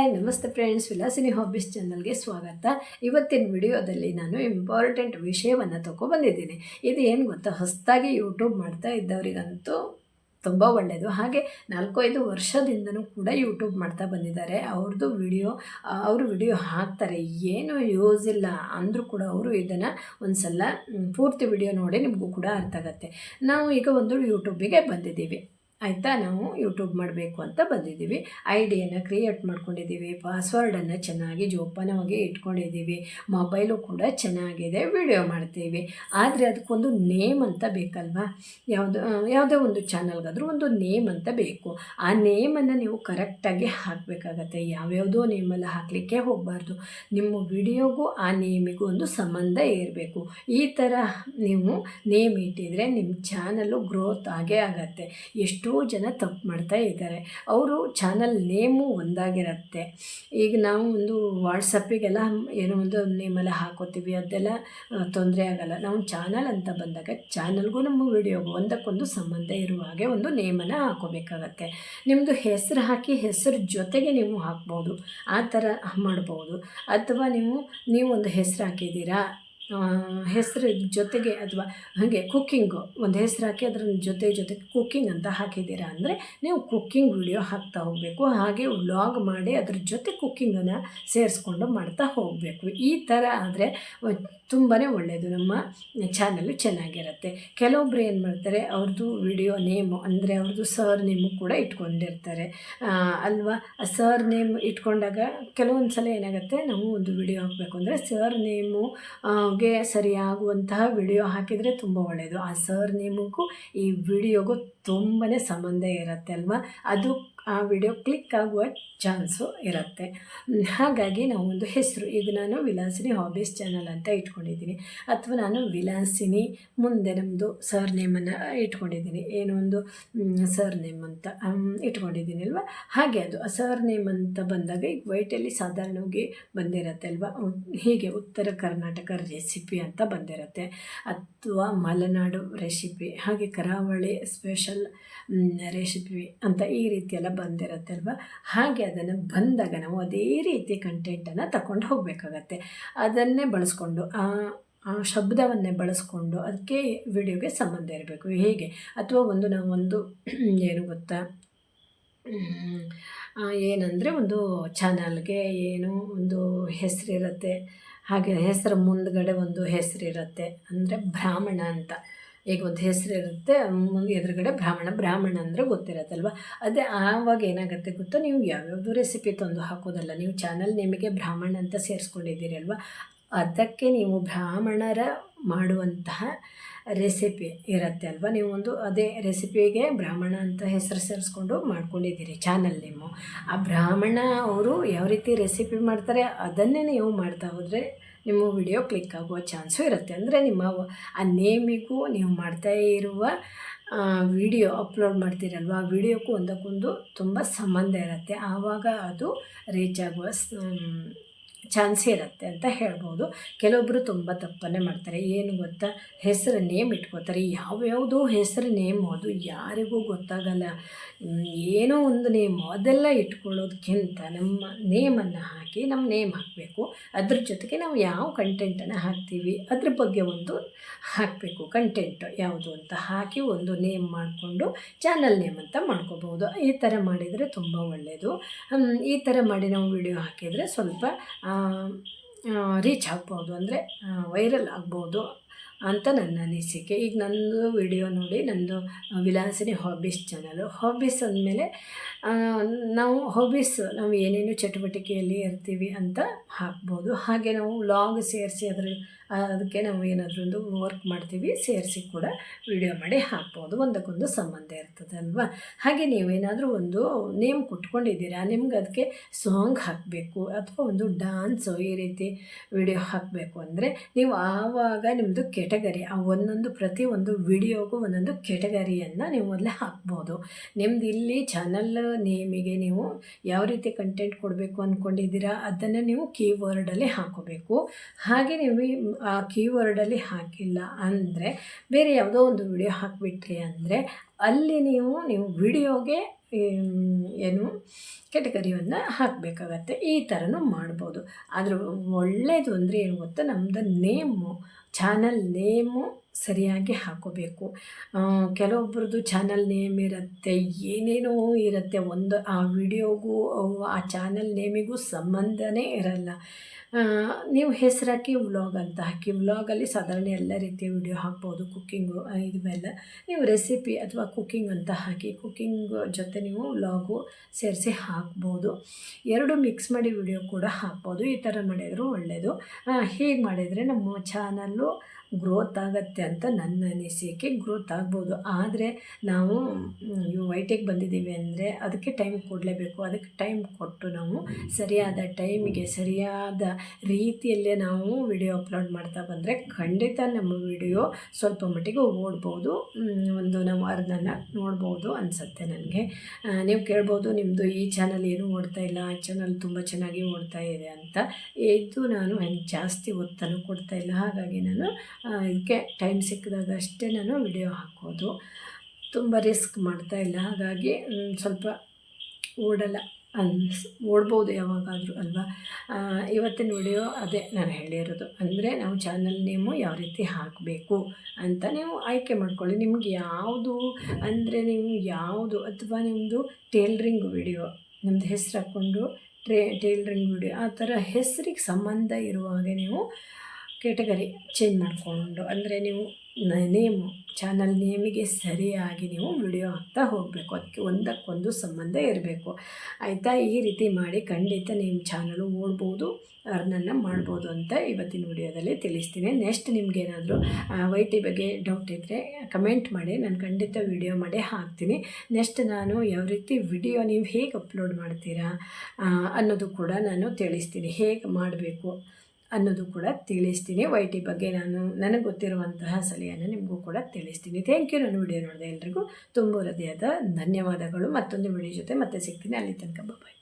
Hi ನಮಸ್ತೆ friends, Vilasini hobbies ಚಾನಲ್ಗೆ ಸ್ವಾಗತ. ಇವತ್ತಿನ ವಿಡಿಯೋದಲ್ಲಿ ನಾನು ಇಂಪಾರ್ಟೆಂಟ್ ವಿಷಯವನ್ನು ಬಂದಿದ್ದೀನಿ. ಇದು ಏನು ಗೊತ್ತಾ, ಹೊಸದಾಗಿ ಯೂಟ್ಯೂಬ್ ಮಾಡ್ತಾ ಇದ್ದವರಿಗಂತೂ ತುಂಬ ಒಳ್ಳೆಯದು. ಹಾಗೆ 4-5 ವರ್ಷದಿಂದನೂ ಕೂಡ ಯೂಟ್ಯೂಬ್ ಮಾಡ್ತಾ ಬಂದಿದ್ದಾರೆ. ಅವರು ವಿಡಿಯೋ ಹಾಕ್ತಾರೆ, ಏನು ಯೂಸ್ ಇಲ್ಲ ಅಂದರೂ ಕೂಡ ಅವರು ಇದನ್ನು ಒಂದು ಸಲ ಪೂರ್ತಿ ವಿಡಿಯೋ ನೋಡಿ ನಿಮಗೂ ಕೂಡ ಅರ್ಥ ಆಗುತ್ತೆ. ನಾವು ಈಗ ಒಂದು ಯೂಟ್ಯೂಬಿಗೆ ಬಂದಿದ್ದೀವಿ ಆಯಿತಾ. ನಾವು ಯೂಟ್ಯೂಬ್ ಮಾಡಬೇಕು ಅಂತ ಬಂದಿದ್ದೀವಿ. ಐಡಿಯನ್ನು ಕ್ರಿಯೇಟ್ ಮಾಡ್ಕೊಂಡಿದ್ದೀವಿ, ಪಾಸ್ವರ್ಡನ್ನು ಚೆನ್ನಾಗಿ ಜೋಪಾನವಾಗಿ ಇಟ್ಕೊಂಡಿದ್ದೀವಿ, ಮೊಬೈಲು ಕೂಡ ಚೆನ್ನಾಗಿದೆ, ವಿಡಿಯೋ ಮಾಡ್ತೀವಿ. ಆದರೆ ಅದಕ್ಕೊಂದು ನೇಮ್ ಅಂತ ಬೇಕಲ್ವಾ. ಯಾವುದೇ ಒಂದು ಚಾನಲ್ಗಾದರೂ ಒಂದು ನೇಮ್ ಅಂತ ಬೇಕು. ಆ ನೇಮನ್ನು ನೀವು ಕರೆಕ್ಟಾಗಿ ಹಾಕಬೇಕಾಗತ್ತೆ. ಯಾವ್ಯಾವುದೋ ನೇಮೆಲ್ಲ ಹಾಕಲಿಕ್ಕೆ ಹೋಗಬಾರ್ದು. ನಿಮ್ಮ ವಿಡಿಯೋಗೂ ಆ ನೇಮಿಗೂ ಒಂದು ಸಂಬಂಧ ಇರಬೇಕು. ಈ ಥರ ನೀವು ನೇಮ್ ಇಟ್ಟಿದ್ರೆ ನಿಮ್ಮ ಚಾನಲ್ಲು ಗ್ರೋತ್ ಆಗೇ ಆಗತ್ತೆ. ಎಷ್ಟೋ ಜನ ತಪ್ಪು ಮಾಡ್ತಾ ಇದ್ದಾರೆ. ಅವರು ಚಾನಲ್ ನೇಮು ಒಂದಾಗಿರುತ್ತೆ. ಈಗ ನಾವು ಒಂದು ವಾಟ್ಸಪ್ಪಿಗೆಲ್ಲ ಏನೋ ಒಂದು ನೇಮೆಲ್ಲ ಹಾಕೋತೀವಿ, ಅದೆಲ್ಲ ತೊಂದರೆ ಆಗಲ್ಲ. ನಾವು ಚಾನಲ್ ಅಂತ ಬಂದಾಗ ಚಾನಲ್ಗೂ ನಮ್ಮ ವಿಡಿಯೋಗೂ ಒಂದಕ್ಕೊಂದು ಸಂಬಂಧ ಇರುವ ಹಾಗೆ ಒಂದು ನೇಮನ್ನು ಹಾಕೋಬೇಕಾಗತ್ತೆ. ನಿಮ್ಮದು ಹೆಸರು ಹಾಕಿ ಹೆಸರು ಜೊತೆಗೆ ನೀವು ಹಾಕ್ಬೋದು, ಆ ಥರ ಮಾಡ್ಬೋದು. ಅಥವಾ ನೀವು ಒಂದು ಹೆಸರು ಹಾಕಿದ್ದೀರಾ, ಹೆಸರು ಜೊತೆಗೆ ಅಥವಾ ಹಾಗೆ ಕುಕ್ಕಿಂಗು ಒಂದು ಹೆಸರು ಹಾಕಿ ಅದರ ಜೊತೆಗೆ ಕುಕ್ಕಿಂಗ್ ಅಂತ ಹಾಕಿದ್ದೀರಾ ಅಂದರೆ ನೀವು ಕುಕ್ಕಿಂಗ್ ವಿಡಿಯೋ ಹಾಕ್ತಾ ಹೋಗಬೇಕು. ಹಾಗೆ ವ್ಲಾಗ್ ಮಾಡಿ ಅದ್ರ ಜೊತೆ ಕುಕ್ಕಿಂಗನ್ನು ಸೇರಿಸ್ಕೊಂಡು ಮಾಡ್ತಾ ಹೋಗಬೇಕು. ಈ ಥರ ಆದರೆ ತುಂಬಾ ಒಳ್ಳೆಯದು, ನಮ್ಮ ಚಾನಲ್ಲು ಚೆನ್ನಾಗಿರುತ್ತೆ. ಕೆಲವೊಬ್ರು ಏನು ಮಾಡ್ತಾರೆ, ಅವ್ರದ್ದು ವಿಡಿಯೋ ನೇಮು ಅಂದರೆ ಅವ್ರದ್ದು ಸರ್ ನೇಮು ಕೂಡ ಇಟ್ಕೊಂಡಿರ್ತಾರೆ ಅಲ್ವಾ. ಸರ್ ನೇಮ್ ಇಟ್ಕೊಂಡಾಗ ಕೆಲವೊಂದು ಸಲ ಏನಾಗುತ್ತೆ, ನಾವು ಒಂದು ವಿಡಿಯೋ ಹಾಕಬೇಕು ಅಂದರೆ ಸರ್ ನೇಮು ಗೆ ಸರಿಯಾಗುವಂತಹ ವಿಡಿಯೋ ಹಾಕಿದರೆ ತುಂಬ ಒಳ್ಳೆಯದು. ಆ ಸರ್ ನೇಮಿಗೂ ಈ ವಿಡಿಯೋಗೂ ತುಂಬಾ ಸಂಬಂಧ ಇರುತ್ತೆ ಅಲ್ವಾ. ಅದು ಆ ವಿಡಿಯೋ ಕ್ಲಿಕ್ ಆಗುವ ಚಾನ್ಸು ಇರುತ್ತೆ. ಹಾಗಾಗಿ ನಾವು ಒಂದು ಹೆಸರು, ಈಗ ನಾನು ವಿಲಾಸಿನಿ ಹಾಬೀಸ್ ಚಾನಲ್ ಅಂತ ಇಟ್ಕೊಂಡಿದ್ದೀನಿ, ಅಥವಾ ನಾನು ವಿಲಾಸಿನಿ ಮುಂದೆ ನಮ್ಮದು ಸರ್ ನೇಮನ್ನು ಇಟ್ಕೊಂಡಿದ್ದೀನಿ, ಏನೋ ಒಂದು ಸರ್ ನೇಮ್ ಅಂತ ಇಟ್ಕೊಂಡಿದ್ದೀನಿ ಅಲ್ವಾ. ಹಾಗೆ ಅದು ಆ ಸರ್ ನೇಮ್ ಅಂತ ಬಂದಾಗ ಈಗ ವೈಟಲ್ಲಿ ಸಾಧಾರಣವಾಗಿ ಬಂದಿರುತ್ತೆ ಅಲ್ವಾ. ಹೀಗೆ ಉತ್ತರ ಕರ್ನಾಟಕ ರೆಸಿಪಿ ಅಂತ ಬಂದಿರುತ್ತೆ, ಅಥವಾ ಮಲೆನಾಡು ರೆಸಿಪಿ, ಹಾಗೆ ಕರಾವಳಿ ಸ್ಪೆಷಲ್ ರೆಸಿಪಿ ಅಂತ ಈ ರೀತಿಯೆಲ್ಲ ಬಂದಿರುತ್ತೆ ಅಲ್ವಾ. ಹಾಗೆ ಅದನ್ನು ಬಂದಾಗ ನಾವು ಅದೇ ರೀತಿ ಕಂಟೆಂಟನ್ನು ತಗೊಂಡು ಹೋಗಬೇಕಾಗತ್ತೆ. ಅದನ್ನೇ ಬಳಸ್ಕೊಂಡು ಆ ಶಬ್ದವನ್ನೇ ಬಳಸ್ಕೊಂಡು ಅದಕ್ಕೆ ವಿಡಿಯೋಗೆ ಸಂಬಂಧ ಇರಬೇಕು. ಹೇಗೆ ಅಥವಾ ನಾವೊಂದು ಏನು ಗೊತ್ತಾ, ಏನಂದರೆ ಒಂದು ಚಾನಲ್ಗೆ ಏನೋ ಒಂದು ಹೆಸರಿರುತ್ತೆ, ಹಾಗೆ ಹೆಸರು ಮುಂದ್ಗಡೆ ಒಂದು ಹೆಸರಿರುತ್ತೆ, ಅಂದರೆ ಬ್ರಾಹ್ಮಣ ಅಂತ. ಈಗ ಒಂದು ಹೆಸರಿರುತ್ತೆ, ಎದುರುಗಡೆ ಬ್ರಾಹ್ಮಣ ಅಂದರೆ ಗೊತ್ತಿರತ್ತಲ್ವ. ಅದೇ ಆವಾಗ ಏನಾಗುತ್ತೆ ಗೊತ್ತಾ, ನೀವು ಯಾವ್ಯಾವುದು ರೆಸಿಪಿ ತಂದು ಹಾಕೋದಲ್ಲ, ನೀವು ಚಾನಲ್ ನೇಮಿಗೆ ಬ್ರಾಹ್ಮಣ ಅಂತ ಸೇರಿಸ್ಕೊಂಡಿದ್ದೀರಿ ಅಲ್ವಾ, ಅದಕ್ಕೆ ನೀವು ಬ್ರಾಹ್ಮಣರ ಮಾಡುವಂತಹ ರೆಸಿಪಿ ಇರುತ್ತೆ ಅಲ್ವಾ. ನೀವು ಅದೇ ರೆಸಿಪಿಗೆ ಬ್ರಾಹ್ಮಣ ಅಂತ ಹೆಸರು ಸೇರಿಸ್ಕೊಂಡು ಮಾಡ್ಕೊಂಡಿದ್ದೀರಿ ಚಾನಲ್ ನೇಮು. ಆ ಬ್ರಾಹ್ಮಣ ಅವರು ಯಾವ ರೀತಿ ರೆಸಿಪಿ ಮಾಡ್ತಾರೆ ಅದನ್ನೇ ನೀವು ಮಾಡ್ತಾ ಹೋದರೆ ನಿಮ್ಮ ವಿಡಿಯೋ ಕ್ಲಿಕ್ ಆಗುವ ಚಾನ್ಸು ಇರುತ್ತೆ. ಅಂದರೆ ನಿಮ್ಮ ಆ ನೇಮಿಗೂ ನೀವು ಮಾಡ್ತಾ ಇರುವ ವಿಡಿಯೋ ಅಪ್ಲೋಡ್ ಮಾಡ್ತೀರಲ್ವ, ಆ ವಿಡಿಯೋಕ್ಕೂ ಒಂದಕ್ಕೊಂದು ತುಂಬ ಸಂಬಂಧ ಇರುತ್ತೆ. ಆವಾಗ ಅದು ರೀಚ್ ಆಗುವ ಚಾನ್ಸ್ ಇರುತ್ತೆ ಅಂತ ಹೇಳ್ಬೋದು. ಕೆಲವೊಬ್ಬರು ತುಂಬ ತಪ್ಪನ್ನೇ ಮಾಡ್ತಾರೆ. ಏನು ಗೊತ್ತಾ, ಹೆಸರು ನೇಮ್ ಇಟ್ಕೋತಾರೆ, ಯಾವ್ಯಾವುದೋ ಹೆಸರು ನೇಮು, ಅದು ಯಾರಿಗೂ ಗೊತ್ತಾಗಲ್ಲ. ಏನೋ ಒಂದು ನೇಮು ಅದೆಲ್ಲ ಇಟ್ಕೊಳ್ಳೋದಕ್ಕಿಂತ ನಮ್ಮ ನೇಮನ್ನು ಹಾಕಿ ನಮ್ಮ ನೇಮ್ ಹಾಕಬೇಕು. ಅದ್ರ ಜೊತೆಗೆ ನಾವು ಯಾವ ಕಂಟೆಂಟನ್ನು ಹಾಕ್ತೀವಿ ಅದ್ರ ಬಗ್ಗೆ ಒಂದು ಹಾಕಬೇಕು. ಕಂಟೆಂಟ್ ಯಾವುದು ಅಂತ ಹಾಕಿ ಒಂದು ನೇಮ್ ಮಾಡಿಕೊಂಡು ಚಾನಲ್ ನೇಮ್ ಅಂತ ಮಾಡ್ಕೋಬೋದು. ಈ ಥರ ಮಾಡಿದರೆ ತುಂಬ ಒಳ್ಳೆಯದು. ಈ ಥರ ಮಾಡಿ ನಾವು ವಿಡಿಯೋ ಹಾಕಿದರೆ ಸ್ವಲ್ಪ ರೀಚ್ ಆಗ್ಬೋದು, ಅಂದರೆ ವೈರಲ್ ಆಗ್ಬೋದು ಅಂತ ನನ್ನ ಅನಿಸಿಕೆ. ಈಗ ನನ್ನದು ವಿಡಿಯೋ ನೋಡಿ, ನನ್ನದು ವಿಲಾಸಿನಿ ಹಾಬೀಸ್ ಚಾನಲು. ಹಾಬೀಸ್ ಅಂದಮೇಲೆ ನಾವು ಏನೇನು ಚಟುವಟಿಕೆಯಲ್ಲಿ ಇರ್ತೀವಿ ಅಂತ ಹಾಕ್ಬೋದು. ಹಾಗೆ ನಾವು ವ್ಲಾಗ್ ಸೇರಿಸಿ ಅದಕ್ಕೆ ನಾವು ಏನಾದರೂ ಒಂದು ವರ್ಕ್ ಮಾಡ್ತೀವಿ ಸೇರಿಸಿ ಕೂಡ ವಿಡಿಯೋ ಮಾಡಿ ಹಾಕ್ಬೋದು. ಒಂದಕ್ಕೊಂದು ಸಂಬಂಧ ಇರ್ತದೆ ಅಲ್ವಾ. ಹಾಗೆ ನೀವೇನಾದರೂ ಒಂದು ನೇಮ್ ಕೊಟ್ಕೊಂಡಿದ್ದೀರಾ, ನಿಮ್ಗೆ ಅದಕ್ಕೆ ಸಾಂಗ್ ಹಾಕಬೇಕು ಅಥವಾ ಒಂದು ಡಾನ್ಸು ಈ ರೀತಿ ವಿಡಿಯೋ ಹಾಕಬೇಕು ಅಂದರೆ ನೀವು ಆವಾಗ ನಿಮ್ಮದು ಕೆಟಗರಿ, ಆ ಪ್ರತಿಯೊಂದು ವಿಡಿಯೋಗೂ ಒಂದೊಂದು ಕೆಟಗರಿಯನ್ನು ನೀವು ಮೊದಲೇ ಹಾಕ್ಬೋದು. ನಿಮ್ದು ಇಲ್ಲಿ ಚಾನಲ್ ನೇಮಿಗೆ ನೀವು ಯಾವ ರೀತಿ ಕಂಟೆಂಟ್ ಕೊಡಬೇಕು ಅಂದ್ಕೊಂಡಿದ್ದೀರಾ ಅದನ್ನು ನೀವು ಕೀವರ್ಡಲ್ಲಿ ಹಾಕೋಬೇಕು. ಹಾಗೆ ನೀವು ಆ ಕೀವರ್ಡಲ್ಲಿ ಹಾಕಿಲ್ಲ ಅಂದರೆ ಬೇರೆ ಯಾವುದೋ ಒಂದು ವಿಡಿಯೋ ಹಾಕಿಬಿಟ್ರಿ ಅಂದರೆ ಅಲ್ಲಿ ನೀವು ವಿಡಿಯೋಗೆ ಏನು ಕೆಟಗರಿಯನ್ನು ಹಾಕಬೇಕಾಗತ್ತೆ. ಈ ಥರನೂ ಮಾಡ್ಬೋದು. ಆದರೂ ಒಳ್ಳೆಯದು ಅಂದರೆ ಏನು ಗೊತ್ತಾ, ನಮ್ಮದು ನೇಮು, ಚಾನಲ್ ನೇಮು ಸರಿಯಾಗಿ ಹಾಕೋಬೇಕು. ಕೆಲವೊಬ್ರದ್ದು ಚಾನಲ್ ನೇಮ್ ಇರುತ್ತೆ, ಏನೇನೋ ಇರುತ್ತೆ, ಒಂದು ಆ ವಿಡಿಯೋಗೂ ಆ ಚಾನಲ್ ನೇಮಿಗೂ ಸಂಬಂಧನೇ ಇರಲ್ಲ. ನೀವು ಹೆಸರಾಕಿ ವ್ಲಾಗ್ ಅಂತ ಹಾಕಿ, ವ್ಲಾಗಲ್ಲಿ ಸಾಧಾರಣ ಎಲ್ಲ ರೀತಿಯ ವಿಡಿಯೋ ಹಾಕ್ಬೋದು, ಕುಕ್ಕಿಂಗು ಇವೆಲ್ಲ. ನೀವು ರೆಸಿಪಿ ಅಥವಾ ಕುಕ್ಕಿಂಗ್ ಅಂತ ಹಾಕಿ, ಕುಕ್ಕಿಂಗ್ ಜೊತೆ ನೀವು ವ್ಲಾಗು ಸೇರಿಸಿ ಹಾಕ್ಬೋದು. ಎರಡು ಮಿಕ್ಸ್ ಮಾಡಿ ವಿಡಿಯೋ ಕೂಡ ಹಾಕ್ಬೋದು. ಈ ಥರ ಮಾಡಿದರೂ ಒಳ್ಳೆಯದು. ಹೀಗೆ ಮಾಡಿದರೆ ನಮ್ಮ ಚಾನಲ್ಲು ಗ್ರೋತ್ ಆಗುತ್ತೆ ಅಂತ ನನ್ನ ಅನಿಸಿಕೆ. ಗ್ರೋತ್ ಆಗ್ಬೋದು, ಆದರೆ ನಾವು ವೈಟಿಗೆ ಬಂದಿದ್ದೀವಿ ಅಂದರೆ ಅದಕ್ಕೆ ಟೈಮ್ ಕೊಡಲೇಬೇಕು. ಅದಕ್ಕೆ ಟೈಮ್ ಕೊಟ್ಟು ನಾವು ಸರಿಯಾದ ಟೈಮಿಗೆ ಸರಿಯಾದ ರೀತಿಯಲ್ಲೇ ನಾವು ವಿಡಿಯೋ ಅಪ್ಲೋಡ್ ಮಾಡ್ತಾ ಬಂದರೆ ಖಂಡಿತ ನಮ್ಮ ವಿಡಿಯೋ ಸ್ವಲ್ಪ ಮಟ್ಟಿಗೆ ಓಡ್ಬೋದು. ಒಂದು ನಾವು ಅರ್ಧನ ನೋಡ್ಬೋದು ಅನಿಸುತ್ತೆ ನನಗೆ. ನೀವು ಕೇಳ್ಬೋದು, ನಿಮ್ಮದು ಈ ಚಾನಲ್ ಏನೂ ಓಡ್ತಾ ಇಲ್ಲ, ಆ ಚಾನಲ್ ತುಂಬ ಚೆನ್ನಾಗಿ ಓಡ್ತಾ ಇದೆ ಅಂತ. ಇದು ನಾನು ಜಾಸ್ತಿ ಒತ್ತನ್ನು ಕೊಡ್ತಾ ಇಲ್ಲ. ಹಾಗಾಗಿ ನಾನು ಇದಕ್ಕೆ ಟೈಮ್ ಸಿಕ್ಕಿದಾಗ ಅಷ್ಟೇ ನಾನು ವಿಡಿಯೋ ಹಾಕೋದು. ತುಂಬ ರಿಸ್ಕ್ ಮಾಡ್ತಾ ಇಲ್ಲ. ಹಾಗಾಗಿ ಸ್ವಲ್ಪ ಓಡಲ್ಲ ಓಡ್ಬೋದು ಯಾವಾಗಾದರೂ ಅಲ್ವಾ. ಇವತ್ತಿನ ವಿಡಿಯೋ ಅದೇ ನಾನು ಹೇಳಿರೋದು. ಅಂದರೆ ನಾವು ಚಾನಲ್ ನೇಮು ಯಾವ ರೀತಿ ಹಾಕಬೇಕು ಅಂತ ನೀವು ಆಯ್ಕೆ ಮಾಡ್ಕೊಳ್ಳಿ. ನಿಮ್ಗೆ ಯಾವುದು ಅಂದರೆ ನೀವು ಯಾವುದು, ಅಥವಾ ನಿಮ್ಮದು ಟೇಲ್ರಿಂಗ್ ವಿಡಿಯೋ, ನಿಮ್ಮದು ಹೆಸ್ರು ಹಾಕ್ಕೊಂಡು ಟೇಲ್ರಿಂಗ್ ವಿಡಿಯೋ, ಆ ಥರ ಹೆಸರಿಗೆ ಸಂಬಂಧ ಇರುವ ಹಾಗೆ ನೀವು ಕೆಟಗರಿ ಚೇಂಜ್ ಮಾಡಿಕೊಂಡು, ಅಂದರೆ ನೀವು ನೇಮು, ಚಾನಲ್ ನೇಮಿಗೆ ಸರಿಯಾಗಿ ನೀವು ವಿಡಿಯೋ ಹಾಕ್ತಾ ಹೋಗಬೇಕು. ಅದಕ್ಕೆ ಒಂದಕ್ಕೊಂದು ಸಂಬಂಧ ಇರಬೇಕು, ಆಯಿತಾ. ಈ ರೀತಿ ಮಾಡಿ ಖಂಡಿತ ನಿಮ್ಮ ಚಾನಲು ಓಡ್ಬೋದು, ಅರ್ನನ್ನು ಮಾಡ್ಬೋದು ಅಂತ ಇವತ್ತಿನ ವಿಡಿಯೋದಲ್ಲಿ ತಿಳಿಸ್ತೀನಿ. ನೆಕ್ಸ್ಟ್ ನಿಮಗೇನಾದರೂ ವೈಟಿ ಬಗ್ಗೆ ಡೌಟ್ ಇದ್ದರೆ ಕಮೆಂಟ್ ಮಾಡಿ, ನಾನು ಖಂಡಿತ ವಿಡಿಯೋ ಮಾಡಿ ಹಾಕ್ತೀನಿ. ನೆಕ್ಸ್ಟ್ ನಾನು ಯಾವ ರೀತಿ ವಿಡಿಯೋ ನೀವು ಹೇಗೆ ಅಪ್ಲೋಡ್ ಮಾಡ್ತೀರಾ ಅನ್ನೋದು ಕೂಡ ನಾನು ತಿಳಿಸ್ತೀನಿ, ಹೇಗೆ ಮಾಡಬೇಕು ಅನ್ನೋದು ಕೂಡ ತಿಳಿಸ್ತೀನಿ. ವೈಟಿ ಬಗ್ಗೆ ನನಗೆ ಗೊತ್ತಿರುವಂತಹ ಸಲಹೆಯನ್ನು ನಿಮಗೂ ಕೂಡ ತಿಳಿಸ್ತೀನಿ. Thank you. ನಾನು ವಿಡಿಯೋ ನೋಡಿದೆ ಎಲ್ರಿಗೂ ತುಂಬ ಹೃದಯದ ಧನ್ಯವಾದಗಳು. ಮತ್ತೊಂದು ವಿಡಿಯೋ ಜೊತೆ ಮತ್ತೆ ಸಿಗ್ತೀನಿ. ಅಲ್ಲಿ ತನಕ ಬಾಯ್.